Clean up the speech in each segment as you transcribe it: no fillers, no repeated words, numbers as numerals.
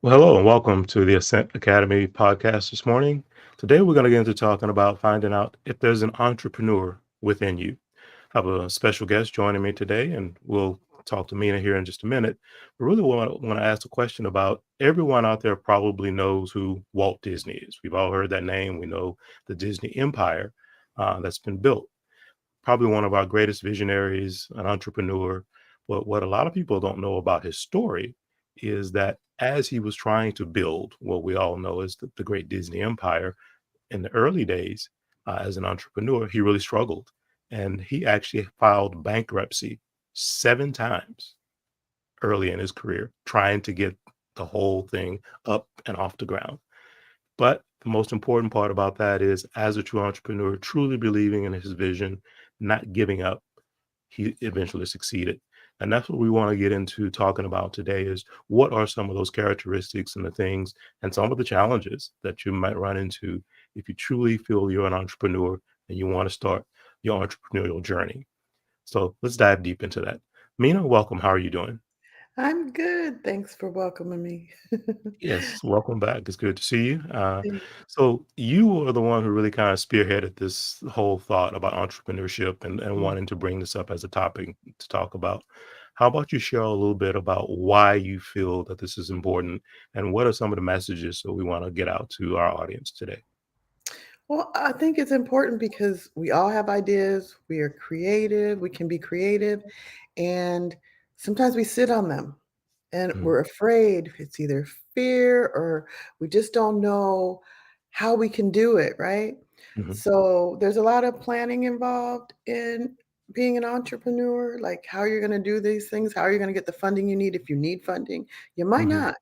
Well, hello and welcome to the Ascent Academy podcast this morning. Today, we're going to get into talking about finding out if there's an entrepreneur within you. I have a special guest joining me today, and we'll talk to Mina here in just a minute. But really, want to ask a question about everyone out there probably knows who Walt Disney is. We've all heard that name. We know the Disney empire that's been built. Probably one of our greatest visionaries, an entrepreneur. But what a lot of people don't know about his story is that as he was trying to build what we all know as the great Disney empire in the early days, as an entrepreneur, he really struggled. And he actually filed bankruptcy 7 times early in his career, trying to get the whole thing up and off the ground. But the most important part about that is, as a true entrepreneur, truly believing in his vision, not giving up, he eventually succeeded. And that's what we want to get into talking about today is what are some of those characteristics and the things and some of the challenges that you might run into if you truly feel you're an entrepreneur and you want to start your entrepreneurial journey. So let's dive deep into that. Mina, welcome. How are you doing? I'm good. Thanks for welcoming me. Yes, welcome back. It's good to see you. So you were the one who really kind of spearheaded this whole thought about entrepreneurship and Mm. wanting to bring this up as a topic to talk about. How about you share a little bit about why you feel that this is important and what are some of the messages that we want to get out to our audience today? Well, I think it's important because we all have ideas. We are creative. We can be creative. And sometimes we sit on them and Mhm, we're afraid. It's either fear or we just don't know how we can do it, right? mhm, So there's a lot of planning involved in being an entrepreneur, like how you're going to do these things, how you're going to get the funding you need if you need funding. You might mhm, not.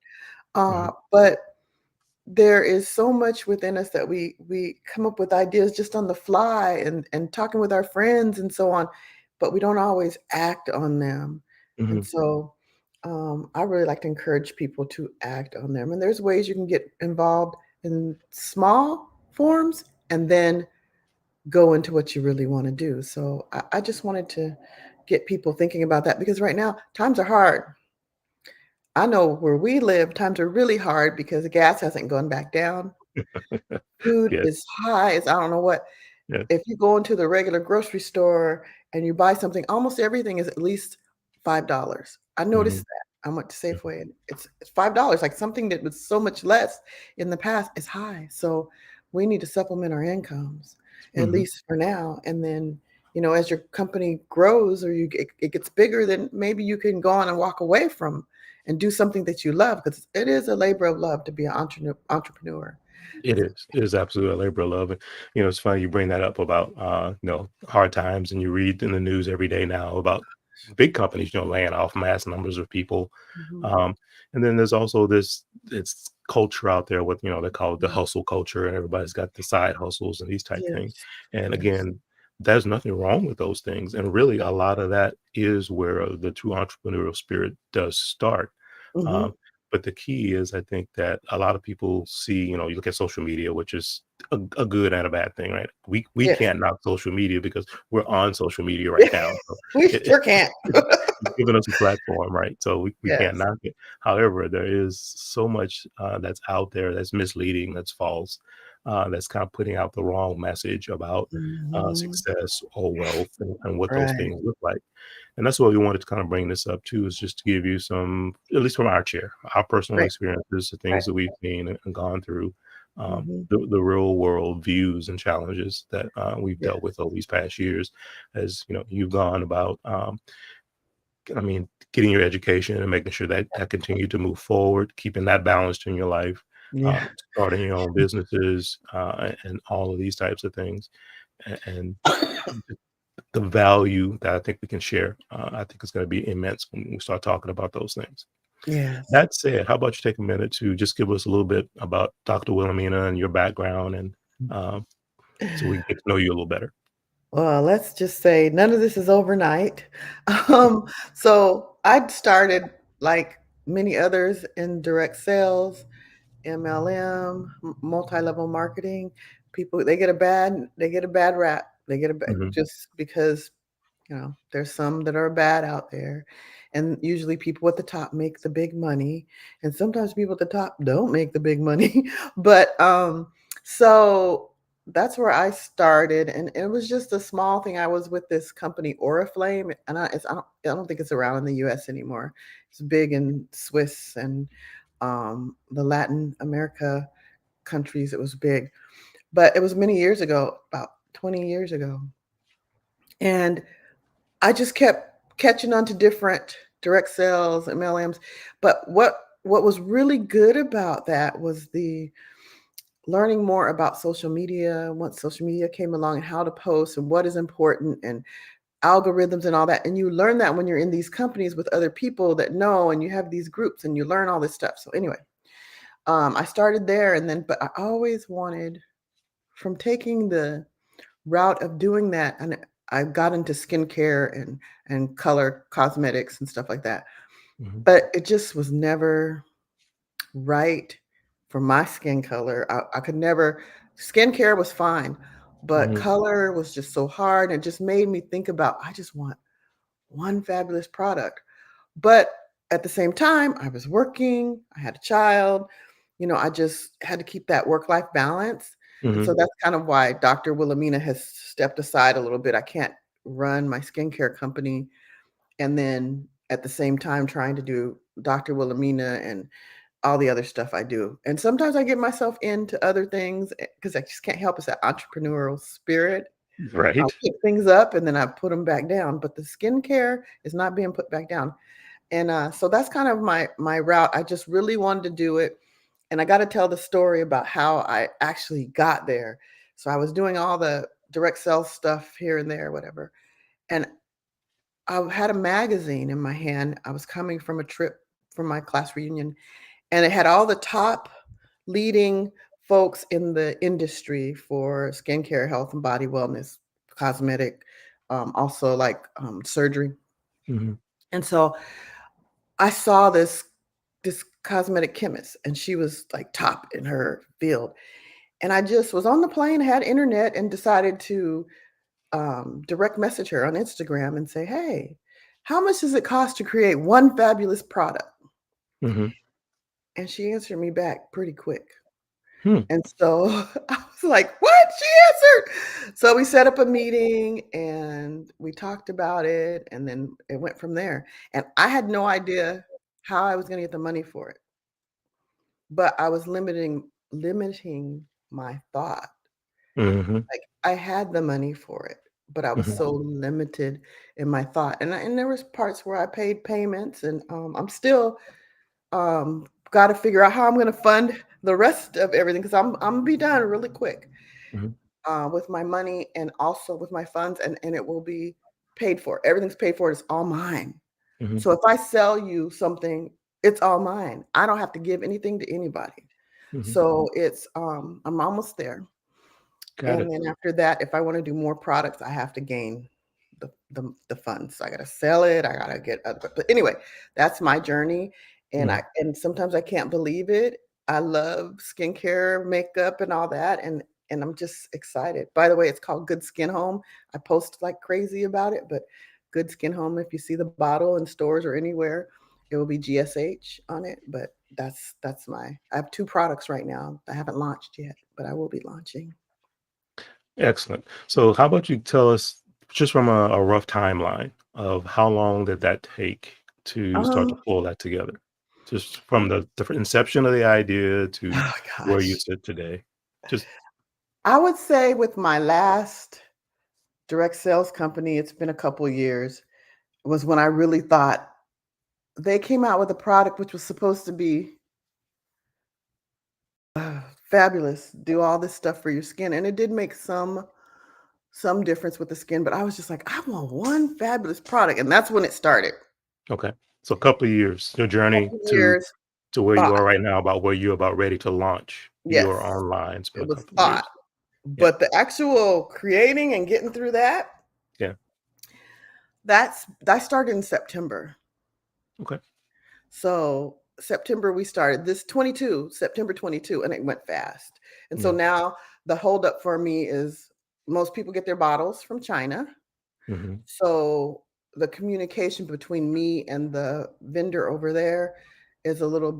mhm, But there is so much within us that we come up with ideas just on the fly and talking with our friends and so on, but we don't always act on them. And mhm. so I really like to encourage people to act on them. And there's ways you can get involved in small forms and then go into what you really want to do. So I just wanted to get people thinking about that because right now times are hard. I know where we live, times are really hard because the gas hasn't gone back down. Food Yes, is high as I don't know what. yes. If you go into the regular grocery store and you buy something, almost everything is at least $5. I noticed Mhm, that. I went to mhm, Safeway and it's $5, like something that was so much less in the past is high. So we need to supplement our incomes, at mhm. least for now. And then, as your company grows or it gets bigger, then maybe you can go on and walk away from and do something that you love because it is a labor of love to be an entrepreneur. It is. It is absolutely a labor of love. And, it's funny you bring that up about, hard times and you read in the news every day now about big companies, laying off mass numbers of people. Mhm. Um, and then there's also it's culture out there with, they call it the Mhm. hustle culture and everybody's got the side hustles and these type things. Yes, And yes. again, there's nothing wrong with those things. And really a lot of that is where the true entrepreneurial spirit does start. Mhm. Um, but the key is, I think that a lot of people see, you look at social media, which is a good and a bad thing, right? We Yes. can't knock social media because we're on social media right Yeah, now. So we it, sure can't. it's given us a platform, right? So we can't Yes. knock it. However, there is so much that's out there that's misleading, that's false, that's kind of putting out the wrong message about Mhm. success or wealth and what those Right. things look like. And that's why we wanted to kind of bring this up too, is just to give you some, at least from our chair, our personal Right, experiences, the right. things that we've seen and gone through, Mhm. the real world views and challenges that we've Yeah, dealt with over these past years. As you've gone about, I mean, getting your education and making sure that that continued to move forward, keeping that balanced in your life, yeah. starting your own businesses, and all of these types of things, and the value that I think we can share, I think is going to be immense when we start talking about those things. Yes. That said, how about you take a minute to just give us a little bit about Dr. Wilhelmina and your background, and um, so we can get to know you a little better. Well, let's just say none of this is overnight. So I started like many others in direct sales, MLM, multi-level marketing. People they get a bad rap. They get a bad Mhm, just because there's some that are bad out there. And usually people at the top make the big money, and sometimes people at the top don't make the big money. But so that's where I started, and it was just a small thing. I was with this company Oriflame, and I don't think it's around in the US anymore. It's big in Swiss and the Latin America countries. It was big, but it was many years ago, about 20 years ago. And I just kept catching on to different direct sales, MLMs. But what was really good about that was the learning more about social media, once social media came along, and how to post and what is important and algorithms and all that. And you learn that when you're in these companies with other people that know, and you have these groups and you learn all this stuff. So anyway, I started there, and then but I always wanted, from taking the route of doing that, and I got into skincare and color cosmetics and stuff like that. Mhm. But it just was never right for my skin color. I could never. Skincare was fine, but Mhm. color was just so hard. It just made me think about, I just want one fabulous product. But at the same time, I was working, I had a child, I just had to keep that work-life balance. And so Mhm. that's kind of why Dr. Wilhelmina has stepped aside a little bit. I can't run my skincare company and then at the same time trying to do Dr. Wilhelmina and all the other stuff I do. And sometimes I get myself into other things because I just can't help. It's that entrepreneurial spirit. I'll Right. pick things up and then I put them back down. But the skincare is not being put back down. And so that's kind of my route. I just really wanted to do it. And I got to tell the story about how I actually got there. So I was doing all the direct sales stuff here and there, whatever. And I had a magazine in my hand. I was coming from a trip from my class reunion, and it had all the top leading folks in the industry for skincare, health, and body wellness, cosmetic, also like surgery. Mhm. And so I saw this cosmetic chemist, and she was like top in her field. And I just was on the plane, had internet, and decided to direct message her on Instagram and say, "Hey, how much does it cost to create one fabulous product?" Mhm. And she answered me back pretty quick. Hmm. And so I was like, "What?" She answered. So we set up a meeting and we talked about it, and then it went from there. And I had no idea how I was going to get the money for it, but I was limiting my thought. Mhm. Like, I had the money for it, but I was Mhm. so limited in my thought. And there was parts where I paid payments, and I'm still got to figure out how I'm going to fund the rest of everything because I'm gonna be done really quick Mhm. with my money and also with my funds, and it will be paid for. Everything's paid for. It's all mine. Mhm. So if I sell you something, it's all mine. I don't have to give anything to anybody. Mhm. So it's I'm almost there. Got And it. then after that, if I wanna do more products, I have to gain the funds. So I gotta sell it, I gotta get other but anyway, that's my journey, Mhm. and sometimes I can't believe it. I love skincare, makeup, and all that, and I'm just excited. By the way, it's called Good Skin Home. I post like crazy about it, but Good Skin Home, if you see the bottle in stores or anywhere, it will be GSH on it, but that's my I have 2 products right now. I haven't launched yet, but I will be launching. Excellent. So how about you tell us just from a rough timeline of how long did that take to start to Um, pull that together? Just from the inception of the idea to oh where you gosh. sit today. Just I would say with my last direct sales company, it's been a couple years, was when I really thought they came out with a product which was supposed to be fabulous, do all this stuff for your skin, and it did make some difference with the skin, but I was just like, I want one fabulous product, and that's when it started. okay. So a couple of years, your journey Couple to years where you thought, are right now about where you're about ready to launch your yes, online. It's been it a was couple of thought, years. Yeah. but the actual creating and getting through that, Yeah. that started in September. Okay. So September we started this 22, September 22, and it went fast. And so Yeah. now the holdup for me is most people get their bottles from China. Mhm. So the communication between me and the vendor over there is a little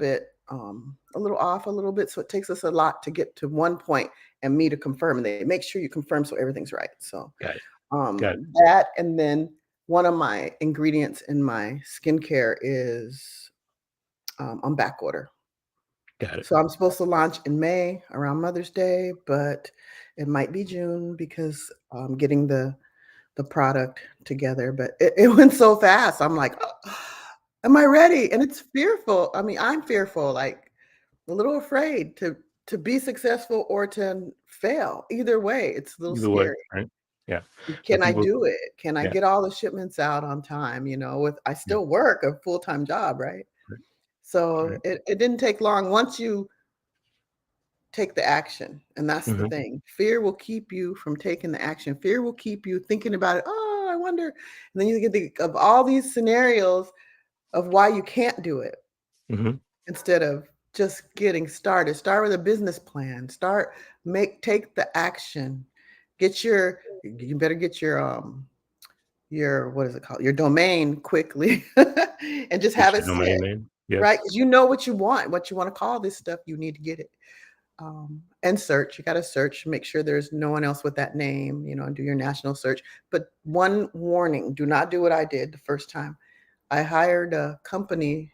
off a little bit. So it takes us a lot to get to one point and me to confirm. And they make sure you confirm so everything's right. So Got it. Got it. that, and then one of my ingredients in my skincare is on back order. Got it. So I'm supposed to launch in May around Mother's Day, but it might be June because I'm getting the product together. But it went so fast. I'm like, "Oh, am I ready?" And it's fearful. I mean, I'm fearful, like a little afraid to be successful or to fail. Either way, it's a little Either way, scary. right? Yeah. So Can I people, do it? Can I yeah, get all the shipments out on time? With I yeah, still work a full-time job, right? right, So right. it didn't take long. Once you take the action, and that's the Mhm, thing. Fear will keep you from taking the action. Fear will keep you thinking about it. Oh, I wonder. And then you get of all these scenarios of why you can't do it mhm. instead of just getting started. Start with a business plan. Take the action. You better get your what is it called? Your domain quickly and just Get have it your domain sit, name. right? Yes. Because you know what you want to call this stuff, you need to get it. And search. You got to search, make sure there's no one else with that name, and do your national search. But one warning, do not do what I did the first time. I hired a company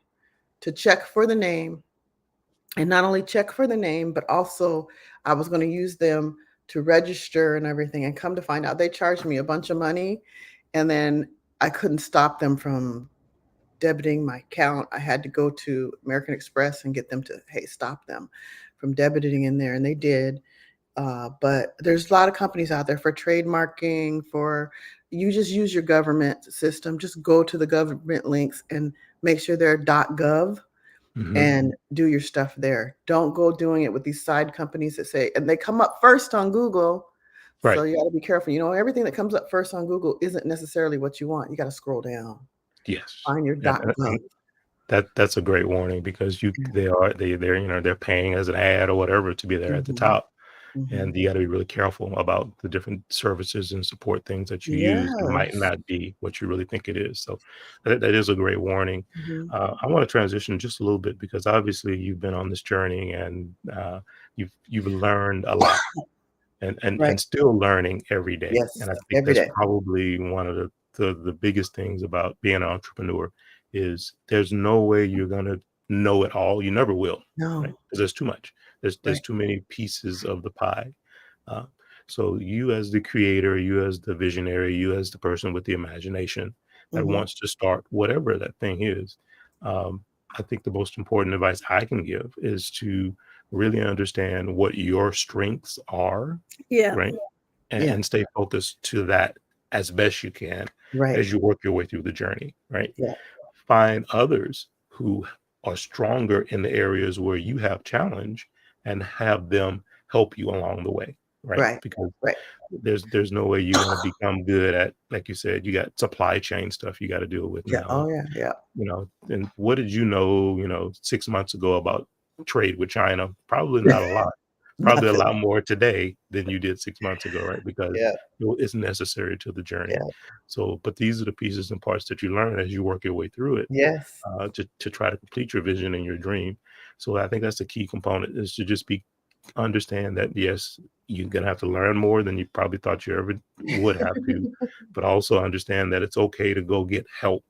to check for the name, and not only check for the name, but also I was going to use them to register and everything. And come to find out, they charged me a bunch of money, and then I couldn't stop them from debiting my account. I had to go to American Express and get them to, hey, stop them from debiting in there, and they did. But there's a lot of companies out there for trademarking. For you just use your government system. Just go to the government links and make sure they're .gov Mhm. and do your stuff there. Don't go doing it with these side companies that say, and they come up first on Google. So Right. you got to be careful. Everything that comes up first on Google isn't necessarily what you want. You got to scroll down, Yes. find your .gov. That's a great warning because they're paying as an ad or whatever to be there at the Mhm, top, mhm. and you gotta be really careful about the different services and support things that you use that might Yes. not be what you really think it is. So that is a great warning. Mhm. I wanna transition just a little bit because obviously you've been on this journey and, you've learned a lot Right. and still learning every day, Yes. and I think Every that's day. probably one of the biggest things about being an entrepreneur is there's no way you're gonna know it all. You never will, right? No. Because there's too much. There's Right. too many pieces of the pie. Uh, so you as the creator, you as the visionary, you as the person with the imagination that Mhm. wants to start whatever that thing is, I think the most important advice I can give is to really understand what your strengths are, Yeah. right? Yeah. And stay focused to that as best you can Right. as you work your way through the journey, right? Yeah. Find others who are stronger in the areas where you have challenge and have them help you along the way, right? Right. Because Right. there's no way you're gonna become good at, like you said, you got supply chain stuff you gotta deal with Yeah. now. Oh, yeah. Yeah. And what did you know, 6 months ago about trade with China? Probably not a lot. Probably a Nothing. lot more today than you did 6 months ago, right? Because Yeah. it's necessary to the journey. Yeah. So, but these are the pieces and parts that you learn as you work your way through it, Yes. to try to complete your vision and your dream. So I think that's the key component is to just be understand that yes, you're gonna have to learn more than you probably thought you ever would have to, but also understand that it's okay to go get help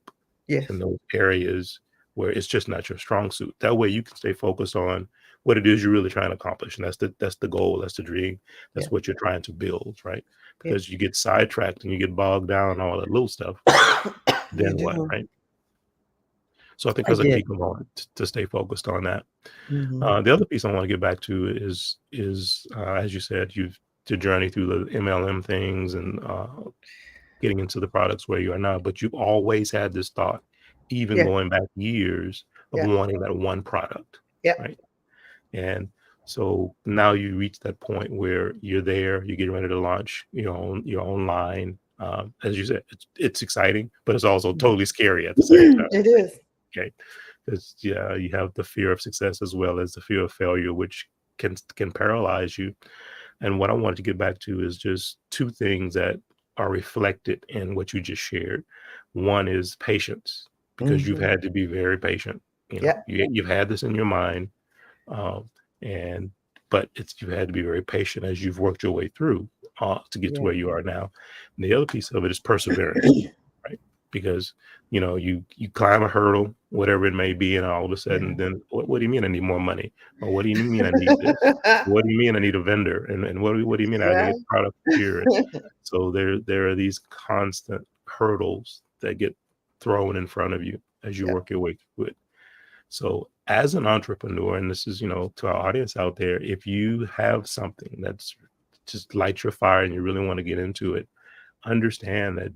in Yes. those areas where it's just not your strong suit. That way you can stay focused on what it is you're really trying to accomplish. And that's the goal, that's the dream, Yeah. that's what you're trying to build, right? Yeah. Because you get sidetracked and you get bogged down in all that little stuff, You then what, do. right? So I think I that's a did. key component to stay focused on that. Mhm. The other piece I want to get back to is as you said, you've to journey through the MLM things and getting into the products where you are now, but you've always had this thought, even Yeah. going back years, of Yeah. wanting that one product, Yeah. right? And so now you reach that point where you're there, you're getting ready to launch your own line. As you said, it's exciting, but it's also totally scary at the same time. It is. Okay, because yeah, you have the fear of success as well as the fear of failure, which can paralyze you. And what I wanted to get back to is just two things that are reflected in what you just shared. One is patience, because you've Mhm. had to be very patient. Yep. You've had this in your mind, um, and but you've had to be very patient as you've worked your way through to get to Yeah. where you are now. And the other piece of it is perseverance, right? Because you climb a hurdle, whatever it may be, and all of a sudden, Yeah. then what do you mean I need more money? Or what do you mean I need this? What do you mean I need a vendor? And what do you mean I need Yeah. a product here? So there are these constant hurdles that get thrown in front of you as you Yeah. work your way through it. So as an entrepreneur, and this is, to our audience out there, if you have something that's just lights your fire and you really want to get into it, understand that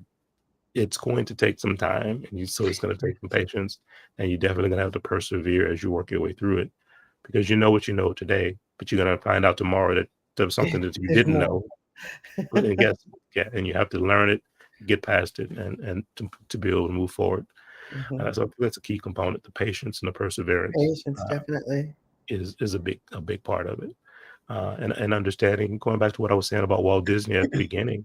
it's going to take some time, and so it's going to take some patience, and you're definitely going to have to persevere as you work your way through it, because you know what you know today, but you're going to find out tomorrow that there's something that you There's didn't more. know. And guess, yeah, and you have to learn it, get past it, and to be able to move forward. Mhm. So that's a key component. The patience and the perseverance Patience, definitely. is a big part of it. And understanding, going back to what I was saying about Walt Disney at the beginning,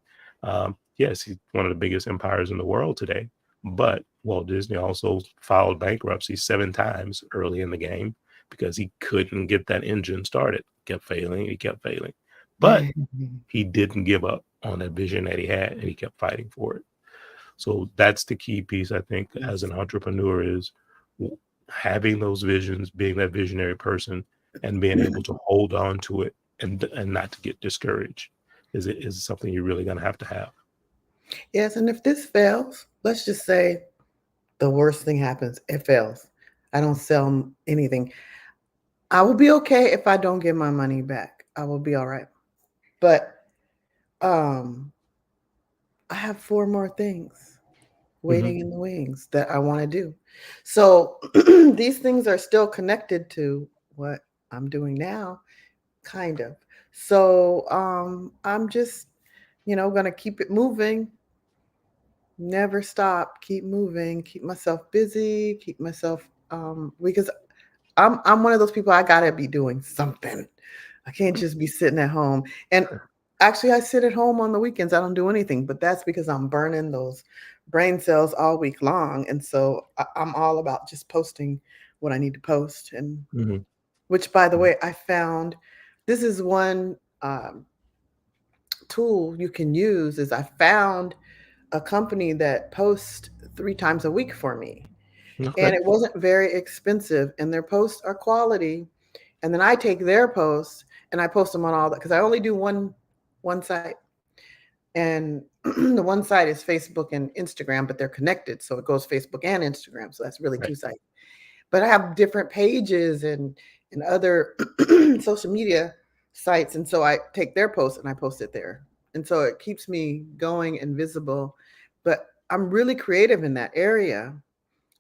yes, he's one of the biggest empires in the world today, but Walt Disney also filed bankruptcy 7 times early in the game because he couldn't get that engine started. Kept failing, he kept failing. But Mhm. he didn't give up on that vision that he had, and he kept fighting for it. So that's the key piece, I think, as Yes. an entrepreneur is having those visions, being that visionary person, and being able to hold on to it and not to get discouraged is something you're really going to have. Yes, and if this fails, let's just say the worst thing happens, it fails. I don't sell anything. I will be okay if I don't get my money back. I will be all right. But um I have 4 more things Hmm. waiting in the wings that I want to do. So these things are still connected to what I'm doing now, kind of. So I'm just, going to keep it moving, never stop, keep moving, keep myself busy, keep myself because I'm one of those people I got to be doing something. I can't just be sitting at home. And actually, I sit at home on the weekends. I don't do anything, but that's because I'm burning those brain cells all week long. And so I'm all about just posting what I need to post. And Hmm. which, by the way, I found this is one tool you can use. Is I found a company that posts 3 times a week for me, and Okay. it wasn't very expensive, and their posts are quality. And then I take their posts and I post them on all that because I only do one site, and the one site is Facebook and Instagram, but they're connected, so it goes Facebook and Instagram. So that's really Right. 2 sites. But I have different pages and other social media sites, and so I take their posts and I post it there, and so it keeps me going and visible. But I'm really creative in that area,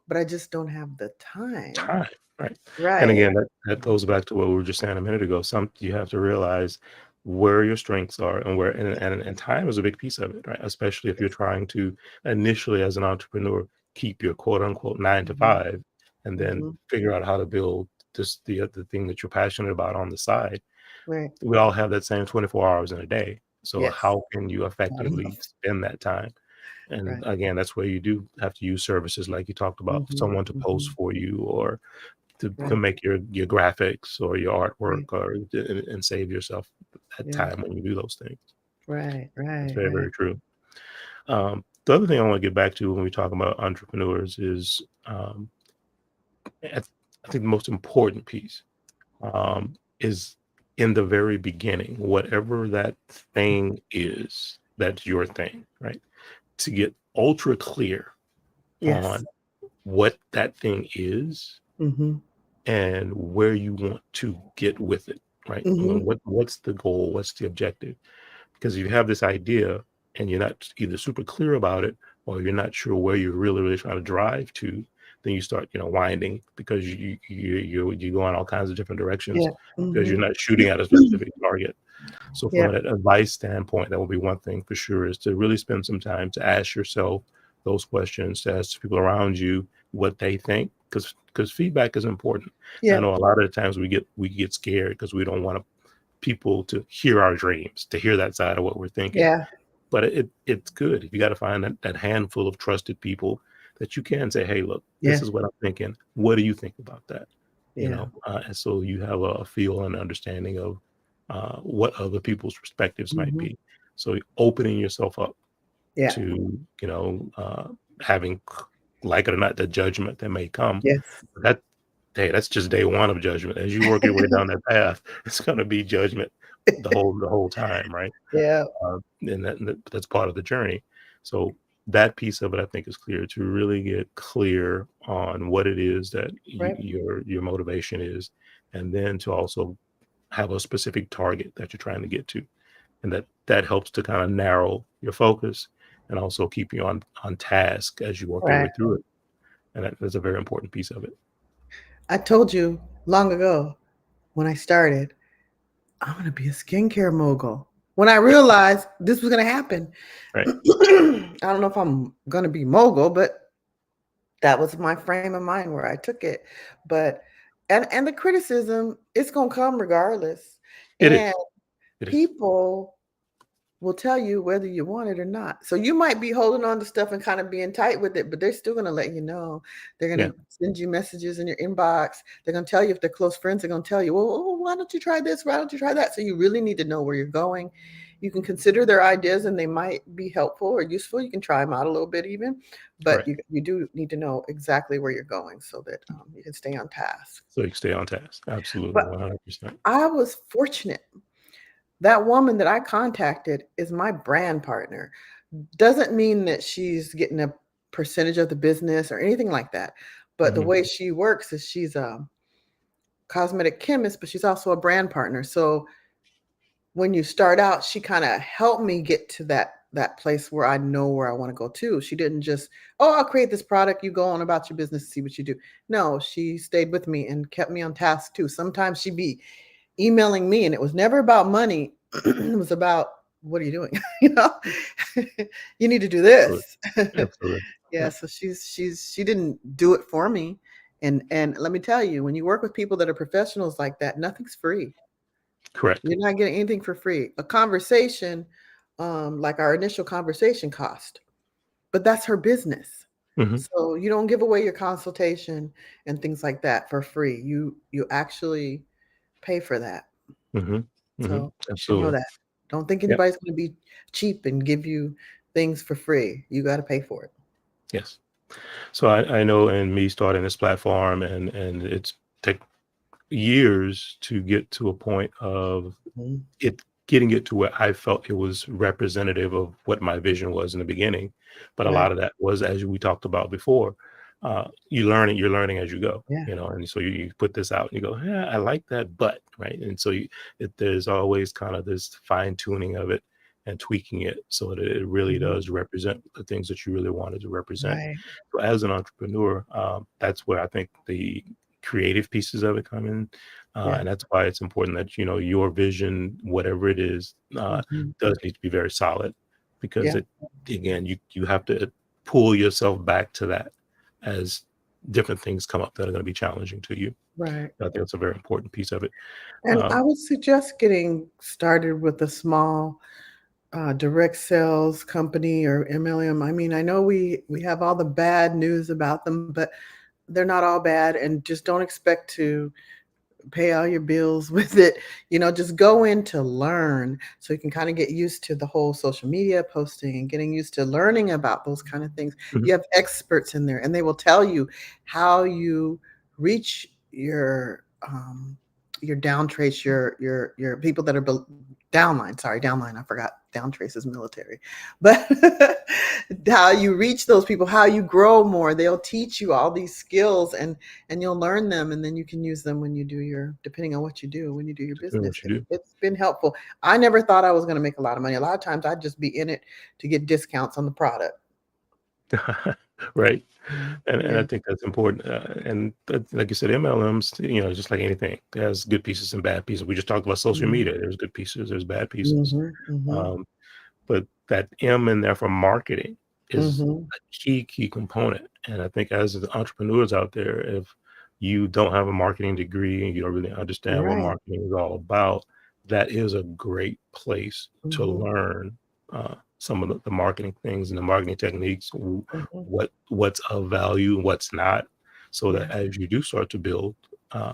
but I just don't have the time. Time, right. And Right. again, that goes back to what we were just saying a minute ago. You have to realize where your strengths are, and where and time is a big piece of it, right? Especially if you're trying to initially, as an entrepreneur, keep your quote unquote nine to Mhm, five and then mhm. figure out how to build the other thing that you're passionate about on the side. Right. We all have that same 24 hours in a day. So Yes. how can you Not effectively enough. spend that time? And Right. again, that's where you do have to use services like you talked about, Mhm, someone to post mhm. for you, or to Right, make your graphics or your artwork, right. or and save yourself that Yes. time when you do those things. Right, That's right, very, right. very true. The other thing I want to get back to when we talk about entrepreneurs is, I I think the most important piece is in the very beginning, whatever that thing is, that's your thing, right? To get ultra clear Yes. on what that thing is Mhm, and where you want to get with it, right? mhm. What's the goal? What's the objective? Because if you have this idea and you're not either super clear about it, or you're not sure where you're really trying to drive to, then you start, winding, because you go in all kinds of different directions Yeah. because you're Mhm. not shooting at a specific target. So from Yeah, an advice standpoint, that will be one thing for sure, is to really spend some time to ask yourself those questions, to ask people around you what they think, because feedback is important. And I yeah, know a lot of the times we get scared because we don't want people to hear our dreams, to hear that side of what we're thinking. yeah. but it's good. You got to find that handful of trusted people that you can say, "Hey, look, this Yeah. is what I'm thinking. What do you think about that?" Yeah. And so you have a feel and understanding of what other people's perspectives might Mhm. be. So opening yourself up Yeah. to having, like it or not, the judgment that may come. Yes. That hey, that's just day one of judgment. As you work your way down that path, it's going to be judgment the whole time, right? Yeah. And that's part of the journey. So that piece of it, I think, is clear, to really get clear on what it is that Right. your motivation is, and then to also have a specific target that you're trying to get to, and that helps to kind of narrow your focus and also keep you on task as you work your Right. way through it. And that's a very important piece of it. I told you long ago when I started, I'm gonna be a skincare mogul. When I realized this was gonna happen, Right. I don't know if I'm gonna be mogul, but that was my frame of mind where I took it. But and the criticism, it's gonna come regardless. It And is. It is. people will tell you whether you want it or not. So you might be holding on to stuff and kind of being tight with it, but they're still going to let you know. They're going Yeah. to send you messages in your inbox. They're going to tell you, if they're close friends, they're going to tell you, well, oh, why don't you try this? Why don't you try that? So you really need to know where you're going. You can consider their ideas and they might be helpful or useful. You can try them out a little bit even, but Correct. you do need to know exactly where you're going so that you can stay on task. So you can stay on task. Absolutely. But 100%. I was fortunate. That woman that I contacted is my brand partner. Doesn't mean that she's getting a percentage of the business or anything like that, but the Hmm. way she works is she's a cosmetic chemist, but she's also a brand partner. So when you start out, she kinda helped me get to that place where I know where I wanna go to. She didn't just, "Oh, I'll create this product, you go on about your business, see what you do." No, she stayed with me and kept me on task too. Sometimes she'd be emailing me, and it was never about money. It was about, "What are you doing?" You know? "You need to do Absolutely. this." Absolutely. Yeah, Yeah. so she didn't do it for me, and let me tell you, when you work with people that are professionals like that, nothing's free. Correct. You're not getting anything for free. A conversation, like our initial conversation cost, but that's her business. Hmm. So you don't give away your consultation and things like that for free. You actually pay for that. Hmm. Hmm. So you should know Absolutely. that. Don't think Yep. anybody's gonna be cheap and give you things for free. You gotta pay for it. Yes. So I know, in me starting this platform, and it's take years to get to a point of Mhm. getting it to where I felt it was representative of what my vision was in the beginning. But a Right. lot of that was, as we talked about before, you're learning as you go, Yeah. and so you put this out and you go, yeah, I like that, but right. And so there's always kind of this fine tuning of it and tweaking it so that it really Mhm. does represent the things that you really wanted to represent. Right. So as an entrepreneur, that's where I think the creative pieces of it come in, Yeah. and that's why it's important that your vision, whatever it is, Mhm. does need to be very solid, because Yeah. it again, you have to pull yourself back to that as different things come up that are going to be challenging to you. Right. I think that's a very important piece of it. And Um, I would suggest getting started with a small, direct sales company or MLM. I mean, I know we have all the bad news about them, but they're not all bad, and just don't expect to pay all your bills with it. Just go in to learn so you can kind of get used to the whole social media posting and getting used to learning about those kind of things. mhm, You have experts in there and they will tell you how you reach your down trace, your people that are downline. Sorry, downline. I forgot down trace is military. But how you reach those people, how you grow more. They'll teach you all these skills and you'll learn them and then you can use them when you do your depending on what you do when you do your doing business. what you It's been helpful. I never thought I was going to make a lot of money. A lot of times I'd just be in it to get discounts on the product. do. Right. And I Yeah. think that's important. And like you said, MLMs, just like anything, it has good pieces and bad pieces. We just talked about social Mhm. media. There's good pieces, there's bad pieces. Mhm. Mhm. Um, but that M in there for marketing is Mhm. a key component. And I think, as the entrepreneurs out there, if you don't have a marketing degree and you don't really understand what Right. marketing is all about, that is a great place to Mhm. learn some of the marketing things and the marketing techniques, Mhm. what's of value and what's not, so that Yeah. as you do start to build uh,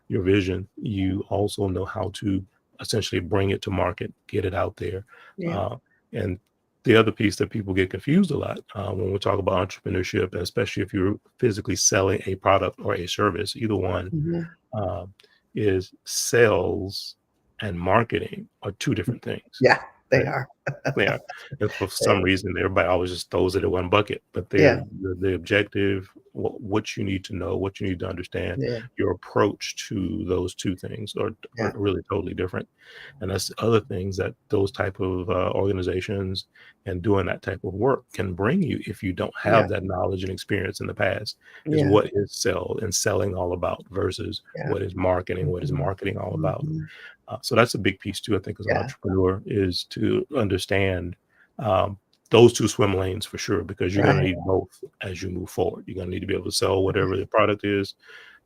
your vision, you also know how to essentially bring it to market, get it out there. Yeah. Uh, and the other piece that people get confused a lot when we talk about entrepreneurship, and especially if you're physically selling a product or a service, either one, Mhm. um, is sales and marketing are two different things, Yeah, they right? are. Yeah, and for They some reason, everybody always just throws it in one bucket, but Yeah, they're the objective, what you need to know, what you need to understand, yeah, your approach to those 2 things are yeah, really totally different, and that's the other things that those type of, organizations and doing that type of work can bring you if you don't yeah, have that knowledge and experience in the past, is yeah, what is selling all about versus yeah. what is Mhm, marketing all about. mhm. So that's a big piece too, I think, as an Yeah, entrepreneur is to understand um, those 2 swim lanes for sure, because you're going to right. need both as you move forward. You're going to need to be able to sell whatever the product is,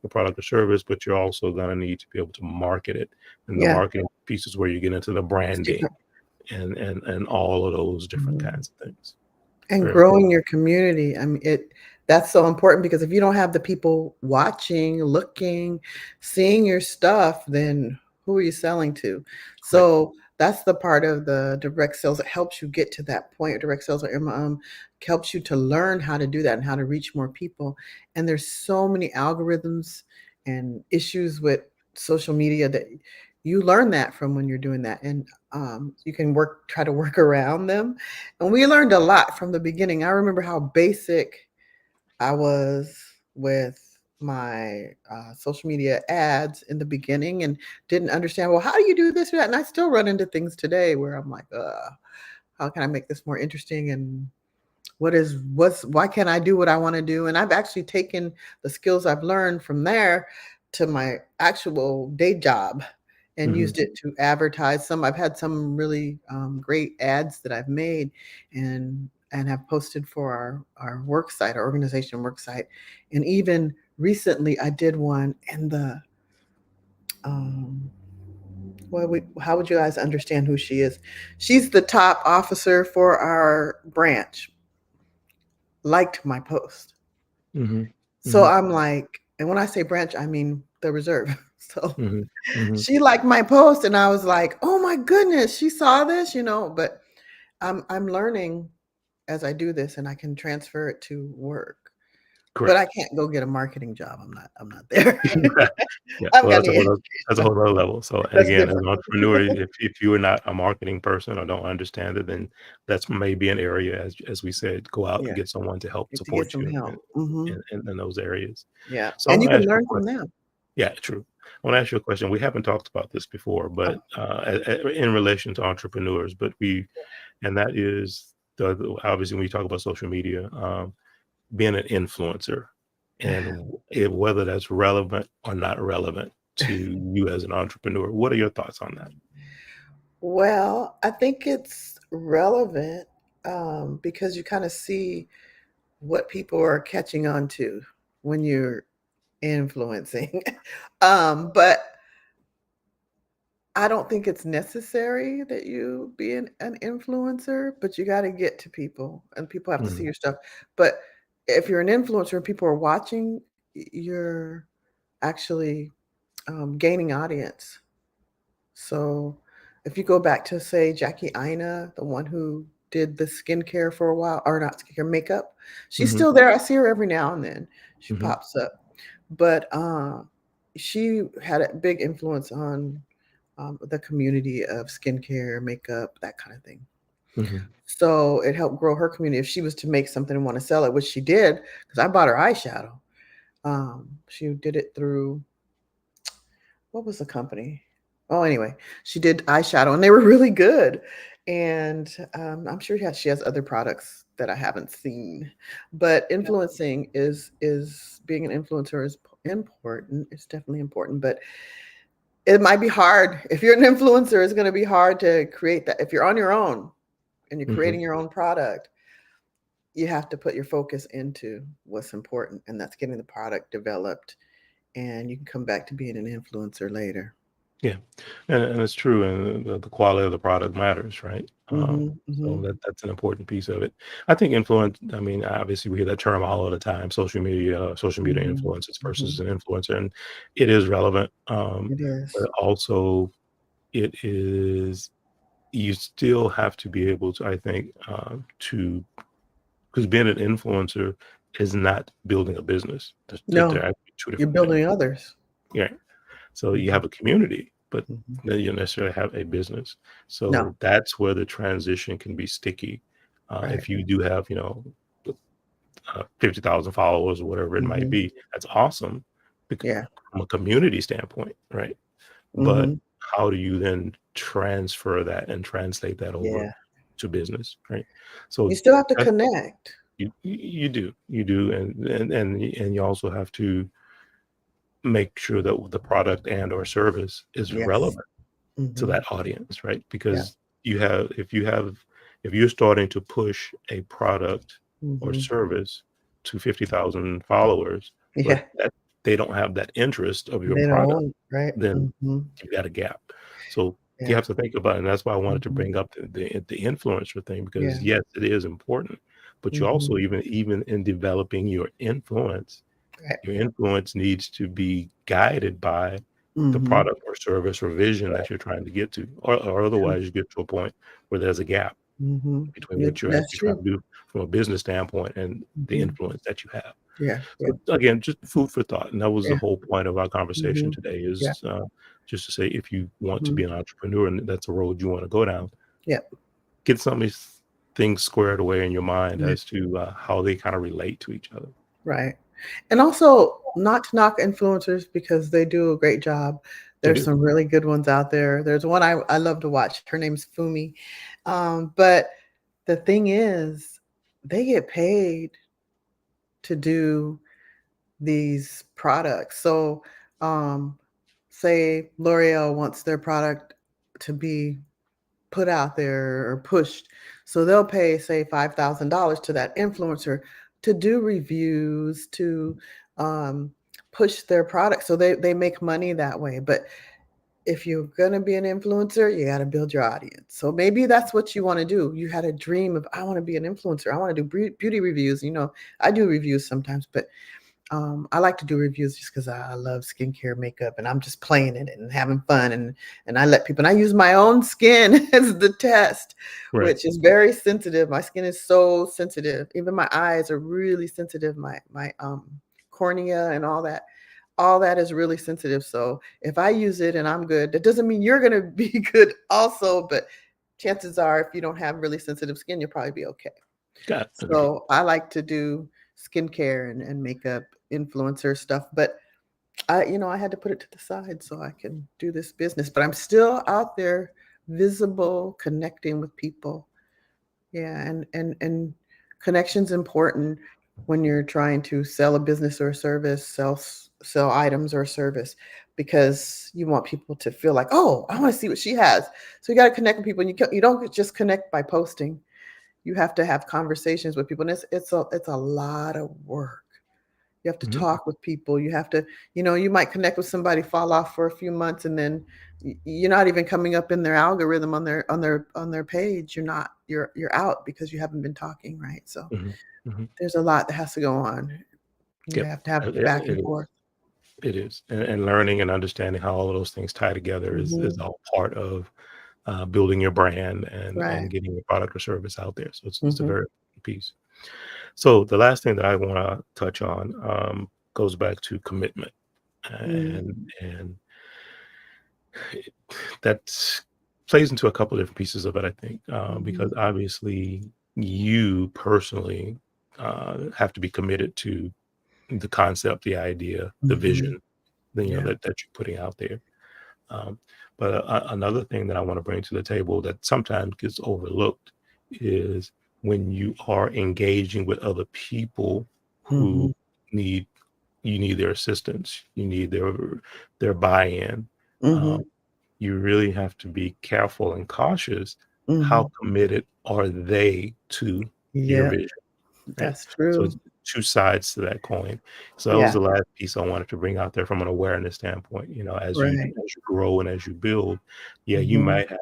the product or service, but you're also going to need to be able to market it. And the Yeah, marketing piece is where you get into the branding secret. and all of those different Mhm. kinds of things. And Very important. growing your community, I mean, that's so important because if you don't have the people watching, looking, seeing your stuff, then who are you selling to? Right. So that's the part of the direct sales that helps you get to that point. Direct sales or helps you to learn how to do that and how to reach more people. And there's so many algorithms and issues with social media that you learn that from when you're doing that. And you can try to work around them, and we learned a lot from the beginning. I remember how basic I was with my social media ads in the beginning and didn't understand, well, how do you do this or that? And I still run into things today where I'm like, how can I make this more interesting? And why can't I do what I want to do? And I've actually taken the skills I've learned from there to my actual day job and Hmm. used it to advertise some. I've had some really great ads that I've made and have posted for our work site, our organization work site. And even recently I did one in the um, how would you guys understand who she is? She's the top officer for our branch, liked my post. Hmm. So Hmm. I'm like, and when I say branch, I mean the reserve. So Hmm. Hmm. she liked my post, and I was like, "Oh my goodness, she saw this," But I'm learning as I do this, and I can transfer it to work. But I Correct. can't go get a marketing job. I'm not there. Yeah, I've well, got the that's a education. whole other level. So, and That's again, as an different. entrepreneur, if you are not a marketing person or don't understand it, then that's maybe an area, as we said, go out and Yeah, get someone to help you have to get support some you help. Mhm. in those areas. Yeah, So I and you want to can ask you learn a from question. them. Yeah, true. I want to ask you a question. We haven't talked about this before, Oh, but in relation to entrepreneurs, and that is obviously when you talk about social media, being an influencer and whether that's relevant or not relevant to you as an entrepreneur. What are your thoughts on that? well, I think it's relevant, because you kinda see what people are catching on to when you're influencing. But I don't think it's necessary that you be an influencer, but you gotta get to people, and people have to see Mhm, your stuff. But if you're an influencer and people are watching, you're actually, gaining audience. So, if you go back to, say, Jackie Ina, the one who did the skincare for a while, or not skincare, makeup, she's mhm, still there. I see her every now and then. She mhm, pops up. But, she had a big influence on, the community of skincare, makeup, that kind of thing. mhm, So, it helped grow her community. If she was to make something and wanna sell it, which she did, because I bought her eyeshadow. She did it through what was the company? Oh, anyway, she did eyeshadow and they were really good. And I'm sure she has other products that I haven't seen. But influencing is being an influencer is important. It's definitely important, but it might be hard. If you're an influencer, it's going to be hard to create that. If you're on your own and you're mhm. creating your own product, you have to put your focus into what's important, and that's getting the product developed. And you can come back to being an influencer later. Yeah, and it's true, and the quality of the product matters, right? Mhm, So mhm, that's an important piece of it. I think influence. I mean, obviously, we hear that term all of the time: social media mhm, influences versus mhm. an influencer, and it is relevant. It But is. also, it is you still have to be able to, I think, to because being an influencer is not building a business. They're No, actually two you're different things. building others. Yeah. So you Mhm, have a community, but mhm. then you don't necessarily have a business. No, So that's where the transition can be sticky. right. If you do have, 50,000 followers or whatever it might Mhm. be, that's awesome Yeah. from a community standpoint, right? But Mhm. how do you then transfer that and translate that over Yeah. to business, right? You So still have to that's connect. you do, and you also have to make sure that the product and or service is Yes. relevant to Mhm. that audience, right? Yeah. Because if you're starting to push a product or Mhm. service to 50,000 followers, but Yeah. that they don't have that interest of your They don't product, own it, right? then Mhm. you've got a gap. So you Yeah. have to think about it, and that's why I wanted to Mhm. bring up the influencer thing because Yeah. yes, it is important, but you Mhm. also even in developing Right. your influence needs to be guided by the Mhm. product or service or vision that Right. you're trying to get to, or True. otherwise you get to a point where there's a gap Mhm. between what you're That's actually trying true. to do from a business standpoint and the Mhm. influence that you have. Yeah. Yeah. So again, just food for thought, and that was the Yeah. whole point of our conversation Mhm. today Yeah. is just to say if you want to Mhm. be an entrepreneur and that's a road you want to go down, Yeah. get some of these things squared away in your mind Yeah. as to how they kind of relate to each other. Right. And also, not to knock influencers because they do a great job. They There's do. some really good ones out there. There's one I love to watch. Her name's Fumi. But the thing is, they get paid to do these products. So, um, say L'Oreal wants their product to be put out there or pushed. So they'll pay, say, $5,000 to that influencer to do reviews, to um, push their product. So they make money that way. But if you're going to be an influencer, you got to build your audience. So maybe that's what you want to do. You had a dream of, I want to be an influencer. I want to do beauty reviews. I do reviews sometimes, but I like to do reviews just because I love skincare, makeup, and I'm just playing in it and having fun. And I let people. And I use my own skin as the test, Right. which is very sensitive. My skin is so sensitive. Even my eyes are really sensitive. My cornea and all that is really sensitive. So if I use it and I'm good, that doesn't mean you're gonna be good also. But chances are, if you don't have really sensitive skin, you'll probably be okay. Got it. Agreed. So I like to do skincare and makeup influencer stuff, but I had to put it to the side so I can do this business, but I'm still out there visible, connecting with people. Yeah, and connection's important when you're trying to sell a business or a service, sell items or a service because you want people to feel like, "Oh, I want to see what she has." So you got to connect with people and you don't just connect by posting. You have to have conversations with people, and it's a lot of work. You have to Mhm. talk with people. You have to, you might connect with somebody, fall off for a few months, and then you're not even coming up in their algorithm on their page. You're out because you haven't been talking, right? So Mhm. Mhm. there's a lot that has to go on. You Yep. have to have It back and it is. forth. It is. And learning and understanding how all of those things tie together is Mhm. all part of, building your brand and Right. getting your product or service out there. So it's a Mhm. very important piece. So the last thing that I wanna touch on, goes back to commitment, Mm. and that plays into a couple different pieces of it, I think, because Mhm. obviously you personally, have to be committed to the concept, the idea, the Mhm. vision, Yeah. that you're putting out there. Um, but another thing that I want to bring to the table that sometimes gets overlooked is when you are engaging with other people who Mhm. need you need their assistance, you need their buy-in. Um, Mhm. you really have to be careful and cautious. How Mhm. committed are they to your Yeah, vision, right? that's So it's true. two sides to that coin. So that was Yeah. the last piece I wanted to bring out there from an awareness standpoint. Right. As you grow and as you build, yeah, you Mhm. might have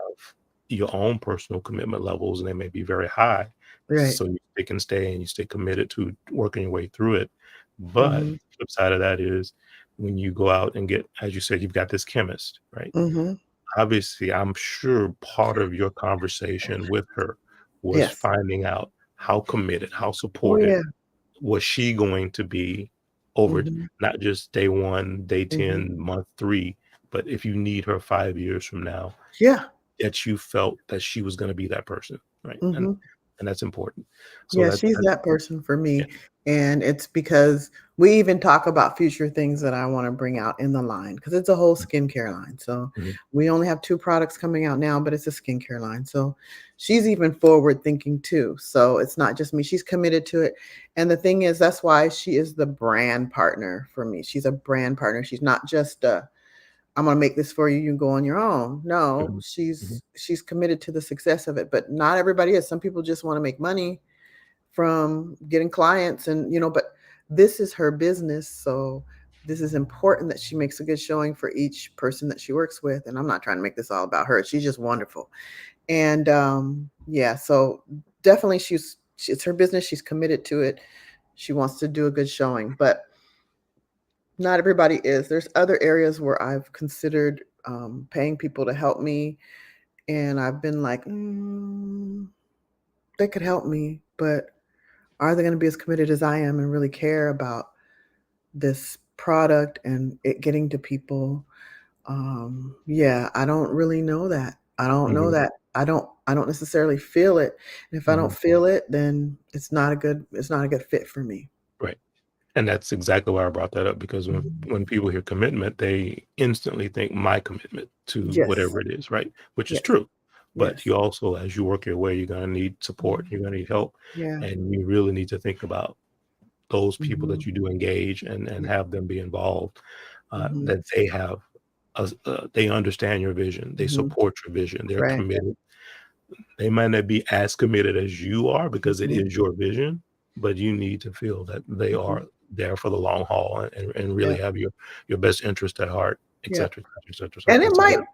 your own personal commitment levels, and they may be very high. Right. So you stick and stay, and you stay committed to working your way through it. But Mhm. the flip side of that is when you go out and get, as you said, you've got this chemist, right? Mhm. Obviously, I'm sure part of your conversation with her was Yes. finding out how committed, how Oh, supported yeah. was she going to be over Mhm. not just day 1, day Mhm. 10, month 3, but if you need her 5 years from now, Yeah. that you felt that she was gonna be that person, right? Mhm. And that's important. So Yeah, that she's that that person for yeah. me, and it's because we even talk about future things that I wanna bring out in the line because it's a whole skincare line, so Mhm, we only have 2 products coming out now, but it's a skincare line, so she's even forward thinking too, so it's not just me, she's committed to it, and the thing is, that's why she is the brand partner for me. She's a brand partner, she's not just a I'm gonna make this for you, you can go on your own. No, mhm, mhm, she's committed to the success of it, but not everybody is. Some people just wanna make money from getting clients and, but this is her business, so this is important that she makes a good showing for each person that she works with, and I'm not trying to make this all about her. She's just wonderful. And, yeah, so definitely it's her business, she's committed to it. She wants to do a good showing, but not everybody is. There's other areas where I've considered, paying people to help me, and I've been like, they could help me, but are they gonna be as committed as I am and really care about this product and it getting to people? Yeah, I don't really know that. I don't know mhm, that. I don't necessarily feel it. And if I don't mhm. feel it, then it's not a good fit for me. Right. And that's exactly why I brought that up because Mhm. when people hear commitment, they instantly think my commitment to Yes. whatever it is, right? Which is Yes. true. But Yes. you also, as you work your way, you're gonna need support, Mhm. you're gonna need help, Yeah. and you really need to think about those people that Mhm. you do engage and Yeah. have them be involved, Mhm. that they have they understand your vision, they Mhm. support your vision, they're Right. committed. They might not be as committed as you are because it Mhm. is your vision, but you need to feel that they Mhm. are there for the long haul and really Yeah. have your best interest at heart, et Yeah. cetera, et cetera, et cetera. So I And think it it's a might great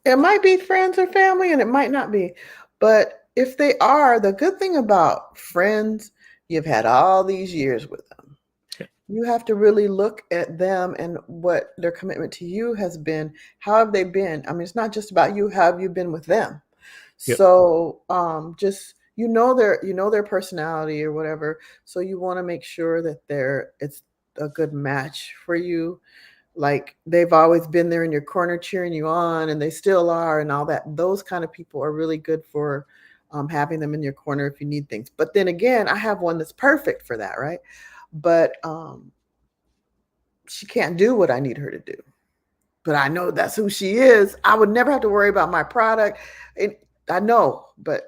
It might be friends or family, and it might not be. But if they are, the good thing about friends, you've had all these years with them. yeah, You have to really look at them and what their commitment to you has been. How have they been? I mean, it's not just about you. How have you been with them? yep, So, just their personality or whatever. So you want to make sure that it's a good match for you, like they've always been there in your corner cheering you on and they still are and all that. Those kind of people are really good for having them in your corner if you need things. But then again, I have one that's perfect for that, right? But she can't do what I need her to do. But I know that's who she is. I would never have to worry about my product. And I know, but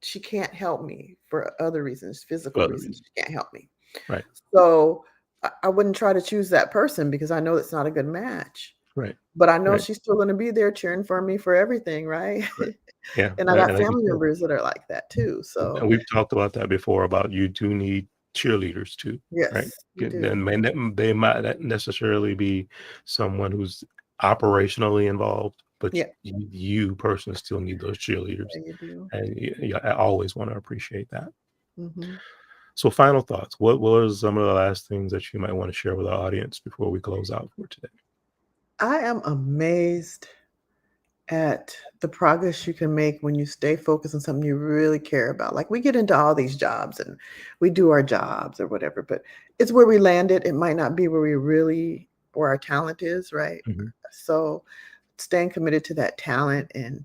she can't help me for other reasons, for physical other reasons. reasons. She can't help me. Right, So I wouldn't try to choose that person because I know it's not a good match. right, But I know right, she's still gonna be there cheering for me for everything, right? right. Yeah, And I got and like you family said, members that are like that too, so and we've talked about that before about you do need cheerleaders too, right? yes, you do. Then they might not necessarily be someone who's operationally involved, but Yeah, you personally still need those cheerleaders, yeah, you do. and yeah, I always want to appreciate that. Mhm. So, final thoughts. What was some of the last things that you might want to share with our audience before we close out for today? I am amazed at the progress you can make when you stay focused on something you really care about. Like, we get into all these jobs and we do our jobs or whatever, but it's where we landed. It might not be where our talent is, right? Mhm, So, staying committed to that talent and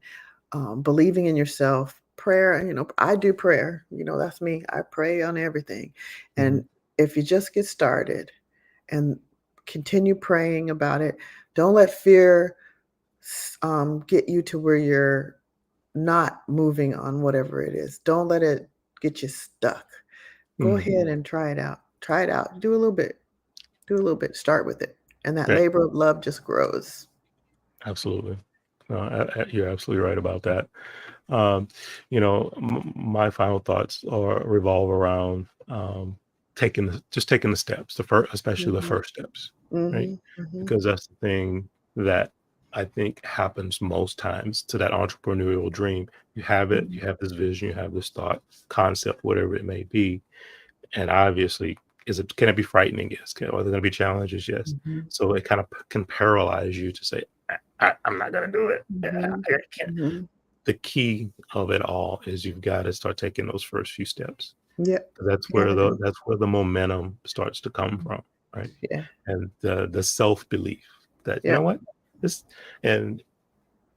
believing in yourself. Prayer, I do prayer. That's me. I pray on everything. mhm, And if you just get started and continue praying about it, don't let fear get you to where you're not moving on whatever it is. Don't let it get you stuck. Go mhm. ahead and try it out. Try it out. Do a little bit. Do a little bit. Start with it. And that Right, labor of love just grows. absolutely. No, you're absolutely right about that. Um, my final thoughts are revolve around taking the steps, the first, especially the Mhm. first steps, right? Mhm. Mhm. Because that's the thing that I think happens most times to that entrepreneurial dream. You have it, Mhm. you have this vision, you have this thought, concept, whatever it may be, and obviously, can it be frightening? Yes. Are there going to be challenges? Yes. Mhm. So it kind of can paralyze you to say, I'm not going to do it. Mhm. I can't. Mhm. The key of it all is you've got to start taking those first few steps. Yep. 'Cause that's Yeah. where the momentum starts to come from, right? Yeah. And the self-belief that, you know Yep. what? This and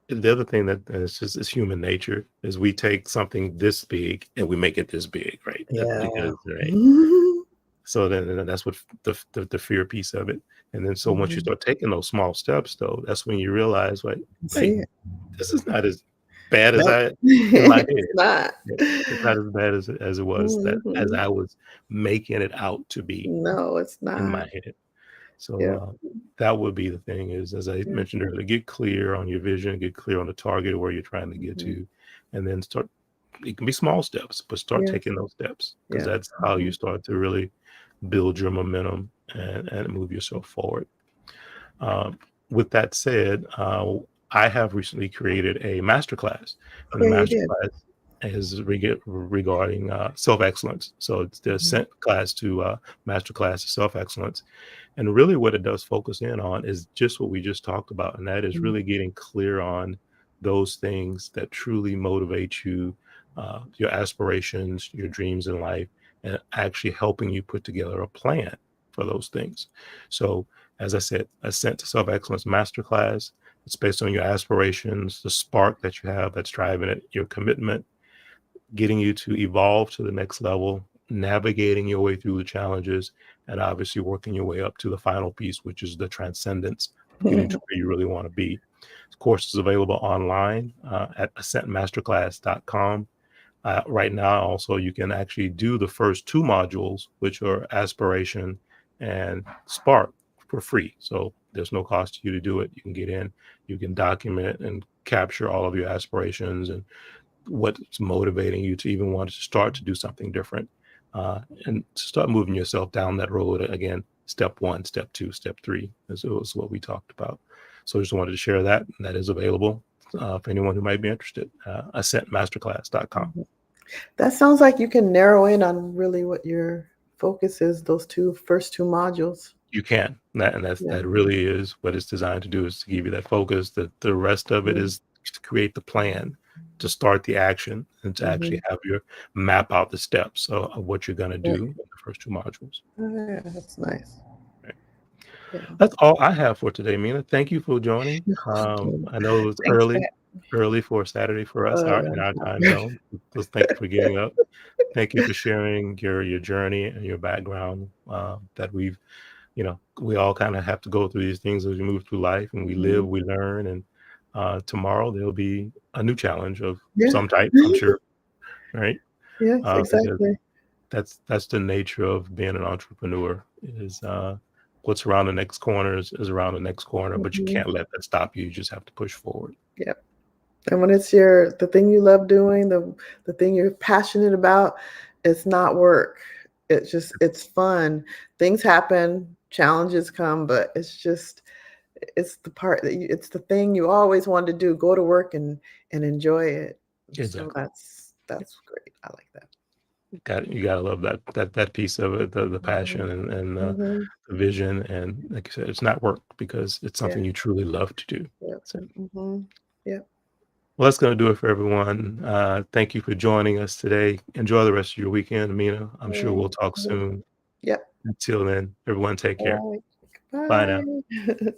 the other thing that is just is human nature is we take something this big and we make it this big, right? Yeah. Because right. Mhm. So then that's what the fear piece of it. And then so once you Mhm. start taking those small steps though, that's when you realize like, See hey, it. this is not as bad as Nope. I in my It's head. not. Yeah, it's not as bad as it was as Mhm. I was making it out to be No, it's in not. my head. So, Yep. that would be the thing is, as I Yeah. mentioned earlier, get clear on your vision, get clear on the target of where you're trying to get Mhm. to, and then start it can be small steps, but start Yeah. taking those steps because Yeah. that's how you Mhm. start to really build your momentum and move yourself forward. Um, with that said, I have recently created a masterclass, and the Yeah, you did. masterclass is regarding self excellence. So it's the Mhm. ascent class to masterclass of self excellence, and really what it does focus in on is just what we just talked about, and that is Mhm. really getting clear on those things that truly motivate you, your aspirations, your dreams in life, and actually helping you put together a plan for those things. So as I said, Ascent to Self Excellence Masterclass. It's based on your aspirations, the spark that you have that's driving it, your commitment, getting you to evolve to the next level, navigating your way through the challenges, and obviously working your way up to the final piece, which is the transcendence of getting to where you really want to be. The course is available online at ascentmasterclass.com. Right now, also, you can actually do the first two modules, which are Aspiration and Spark, for free. So there's no cost to you to do it. You can get in, you can document and capture all of your aspirations and what's motivating you to even want to start to do something different and start moving yourself down that road again. Step one, step two, step three is what we talked about. So I just wanted to share that. And that is available for anyone who might be interested. Ascentmasterclass.com. Mhm. That sounds like you can narrow in on really what your focus is, those 2 first 2 modules. You can. Yeah. That really is what it's designed to do is to give you that focus. That the rest of it Mhm. is to create the plan, to start the action, and to actually Mhm. have your map out the steps of what you're going to Right. do in the first two modules. Oh, yeah, that's nice. Right. Yeah. That's all I have for today, Mina. Thank you for joining. I know it was Thanks for early for Saturday for us in our time yeah. zone. So thank you for getting up. Thank you for sharing your journey and your background that we all kind of have to go through these things as we move through life and we live, Mhm. we learn, and tomorrow there'll be a new challenge of Yeah. some type, I'm sure, right? Yes, Because exactly. that's the nature of being an entrepreneur is what's around the next corner is around the next corner, but you Mhm. can't let that stop you. You just have to push forward. Yep. And when it's the thing you love doing, the thing you're passionate about, it's not work. It's fun. Things happen, challenges come, but it's the part that it's the thing you always wanted to do, go to work and enjoy it. So Exactly. that's great. I like that. You gotta love that piece of it, the passion Mhm. and Mhm. the vision, and like I said, it's not work because it's Yeah. something you truly love to do. Yep. So, Mhm. Yep. well, that's gonna do it for everyone. Thank you for joining us today. Enjoy the rest of your weekend, Amina. I'm sure Alright. we'll talk soon. Yep. Until then, everyone take care. Alright. Bye now. Bye.